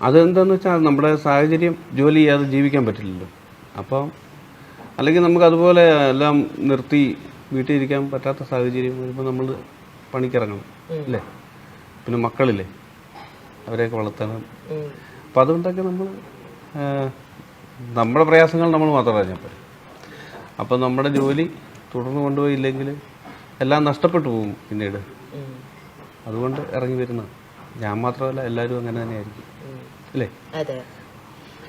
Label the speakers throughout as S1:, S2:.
S1: അതെന്താണെന്ന് വെച്ചാൽ നമ്മുടെ സാഹചര്യം ജോലി ചെയ്യാതെ ജീവിക്കാൻ പറ്റില്ലല്ലോ. അപ്പം അല്ലെങ്കിൽ നമുക്ക് അതുപോലെ എല്ലാം നിർത്തി വീട്ടിൽ ഇരിക്കാൻ പറ്റാത്ത സാഹചര്യം വരുമ്പോൾ നമ്മൾ പണിക്കിറങ്ങണം അല്ലേ. പിന്നെ മക്കളില്ലേ, അവരെയൊക്കെ വളർത്തണം. അപ്പം അതുകൊണ്ടൊക്കെ നമ്മൾ നമ്മുടെ പ്രയാസങ്ങൾ നമ്മൾ മാത്രം അറിഞ്ഞാൽ പോലും. അപ്പം നമ്മുടെ ജോലി തുടർന്ന് കൊണ്ടുപോയില്ലെങ്കിൽ എല്ലാം നഷ്ടപ്പെട്ടു പോകും പിന്നീട്. അതുകൊണ്ട് ഇറങ്ങി വരുന്നത് ഞാൻ മാത്രമല്ല, എല്ലാവരും അങ്ങനെ തന്നെയായിരിക്കും അല്ലേ.
S2: അതെ.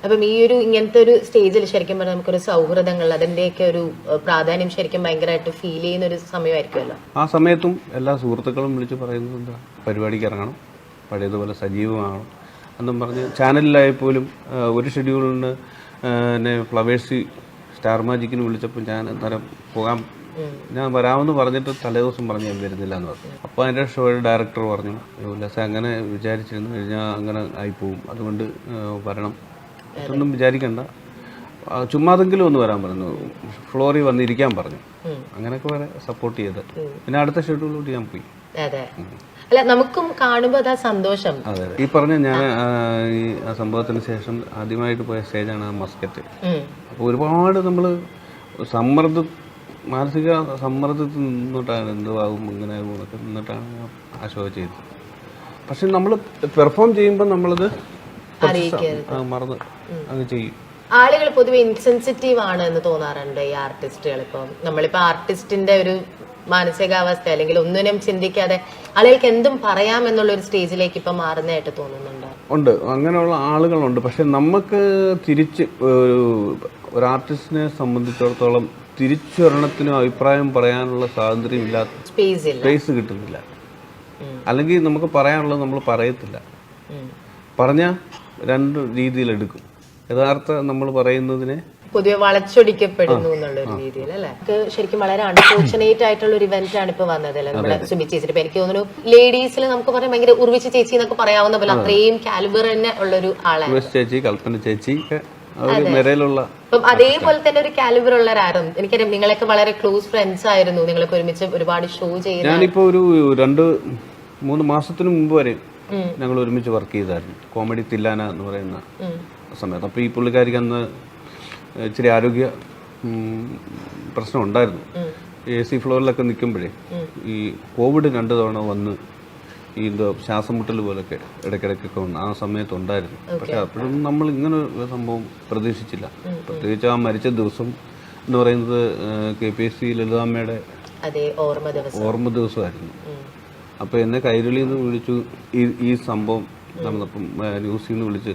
S2: അപ്പം ഈ ഒരു ഇങ്ങനത്തെ ഒരു സ്റ്റേജിൽ ശരിക്കും പറഞ്ഞാൽ നമുക്കൊരു സൗഹൃദങ്ങൾ അതിന്റെയൊക്കെ ഒരു പ്രാധാന്യം ശരിക്കും ഭയങ്കരമായിട്ട് ഫീൽ ചെയ്യുന്ന ഒരു സമയമായിരിക്കുമല്ലോ.
S1: ആ സമയത്തും എല്ലാ സുഹൃത്തുക്കളും വിളിച്ച് പറയുന്നത് എന്താ, പരിപാടിക്ക് ഇറങ്ങണം, പഴയതുപോലെ സജീവമാകണം എന്നും പറഞ്ഞ് ചാനലിലായപ്പോലും ഒരു ഷെഡ്യൂളിന് എന്നെ ഫ്ലവേഴ്സ് സ്റ്റാർ മാജിക്കിന് വിളിച്ചപ്പോൾ ഞാൻ അന്നേരം പോകാൻ ഞാൻ വരാമെന്ന് പറഞ്ഞിട്ട് തലേദിവസം പറഞ്ഞ് ഞാൻ വരുന്നില്ല എന്ന് പറഞ്ഞു. അപ്പോൾ അതിൻ്റെ ഷോയുടെ ഡയറക്ടർ പറഞ്ഞു, ഉല്ലാസ അങ്ങനെ വിചാരിച്ചിരുന്നു കഴിഞ്ഞാൽ അങ്ങനെ ആയിപ്പോവും, അതുകൊണ്ട് വരണം, ഒന്നും വിചാരിക്കണ്ട, ചുമ്മാതെങ്കിലും ഒന്ന് വരാൻ പറഞ്ഞു, ഫ്ലോറിൽ വന്നിരിക്കാൻ പറഞ്ഞു. അങ്ങനെയൊക്കെ വരെ സപ്പോർട്ട് ചെയ്ത് പിന്നെ അടുത്ത ഷെഡ്യൂളിലോട്ട് ഞാൻ പോയി.
S2: അല്ല, നമുക്കും കാണുമ്പോൾ അതാ സന്തോഷം.
S1: അതെ, ഈ പറഞ്ഞ ഞാൻ ഈ സംഭവത്തിന് ശേഷം ആദ്യമായിട്ട് പോയ സ്റ്റേജാണ് ആ മസ്കറ്റ്. അപ്പോൾ ഒരുപാട് നമ്മൾ മാനസിക സമ്മർദ്ദത്തിൽ നിന്നിട്ടാണ് എന്തുവാകും ഇങ്ങനെ ആകും നിന്നിട്ടാണ് ആ ഷോ ചെയ്തത്. പക്ഷെ നമ്മൾ പെർഫോം ചെയ്യുമ്പോൾ നമ്മളത് മറന്ന് അങ്ങ് ചെയ്യും.
S2: ആളുകൾ പൊതുവെ ഇൻസെൻസിറ്റീവ് ആണ് എന്ന് തോന്നാറുണ്ട് ഈ ആർട്ടിസ്റ്റുകൾ. ഇപ്പം നമ്മളിപ്പോ ആർട്ടിസ്റ്റിന്റെ ഒരു മാനസികാവസ്ഥ അല്ലെങ്കിൽ ഒന്നിനും ചിന്തിക്കാതെ ആളുകൾക്ക് എന്തും പറയാം എന്നുള്ള ഒരു സ്റ്റേജിലേക്ക് ഇപ്പൊ മാറുന്നതായിട്ട് തോന്നുന്നുണ്ട്.
S1: ഉണ്ട്, അങ്ങനെയുള്ള ആളുകളുണ്ട്. പക്ഷെ നമുക്ക് തിരിച്ച് ഒരു ആർട്ടിസ്റ്റിനെ സംബന്ധിച്ചിടത്തോളം തിരിച്ചൊരെണ്ണത്തിനും അഭിപ്രായം പറയാനുള്ള സ്വാതന്ത്ര്യം ഇല്ലാത്ത സ്പേസ് കിട്ടുന്നില്ല. അല്ലെങ്കിൽ നമുക്ക് പറയാനുള്ളത് നമ്മൾ പറയത്തില്ല. പറഞ്ഞാൽ രണ്ട് രീതിയിലെടുക്കും. യഥാർത്ഥ നമ്മൾ പറയുന്നതിനെ
S2: പൊതുവെ വളച്ചൊടിക്കപ്പെടുന്നു എന്നുള്ള ഒരു രീതിയിൽ അല്ലെ. ശരിക്കും വളരെ അൺഫോർച്ചുനേറ്റ് ആയിട്ടുള്ള ഒരു ഇവന്റ് ആണ് ഇപ്പൊ വന്നത് അല്ലെ നമ്മുടെ സുബി ചേച്ചി. ഇപ്പൊ എനിക്ക് തോന്നുന്നു ലേഡീസിൽ നമുക്ക് പറയാം ഭയങ്കര ഉർവിച്ച ചേച്ചി എന്നൊക്കെ പറയാവുന്ന പോലെ അത്രയും കാലിബർ തന്നെ ഉള്ളൊരു ആളാണ്
S1: ചേച്ചി, കൽപ്പന ചേച്ചി. അപ്പം
S2: അതേപോലെ തന്നെ ഒരു കാലിബർ ഉള്ള ആരും എനിക്കറിയാം. നിങ്ങളൊക്കെ വളരെ ക്ലോസ് ഫ്രണ്ട്സ് ആയിരുന്നു, നിങ്ങളൊക്കെ ഒരുമിച്ച് ഒരുപാട് ഷോ ചെയ്തു.
S1: ഞാനിപ്പോ ഒരു 2-3 മാസത്തിന് മുമ്പ് വരെ ഞങ്ങൾ ഒരുമിച്ച് വർക്ക് ചെയ്തായിരുന്നു, കോമഡി തില്ലാന എന്ന് പറയുന്ന സമയത്ത്. അപ്പോൾ ഈ പുള്ളിക്കാരിക്ക് അന്ന് ഇച്ചിരി ആരോഗ്യ പ്രശ്നം ഉണ്ടായിരുന്നു. AC ഫ്ലോറിലൊക്കെ നിൽക്കുമ്പോഴേ ഈ കോവിഡ് 2 തവണ വന്ന് ഈ ശ്വാസം മുട്ടൽ പോലൊക്കെ ഇടയ്ക്കിടയ്ക്കൊക്കെ ഉണ്ട്. ആ സമയത്ത് ഉണ്ടായിരുന്നു. പക്ഷെ അപ്പോഴൊന്നും നമ്മൾ ഇങ്ങനെ ഒരു സംഭവം പ്രതീക്ഷിച്ചില്ല. പ്രത്യേകിച്ച് ആ മരിച്ച ദിവസം എന്ന് പറയുന്നത് KPSC ലളിതാമ്മയുടെ ഓർമ്മ ദിവസമായിരുന്നു. അപ്പോൾ എന്നെ കൈരളിയിൽ നിന്ന് വിളിച്ചു, ഈ സംഭവം നടന്നപ്പം ന്യൂസിൽ നിന്ന് വിളിച്ച്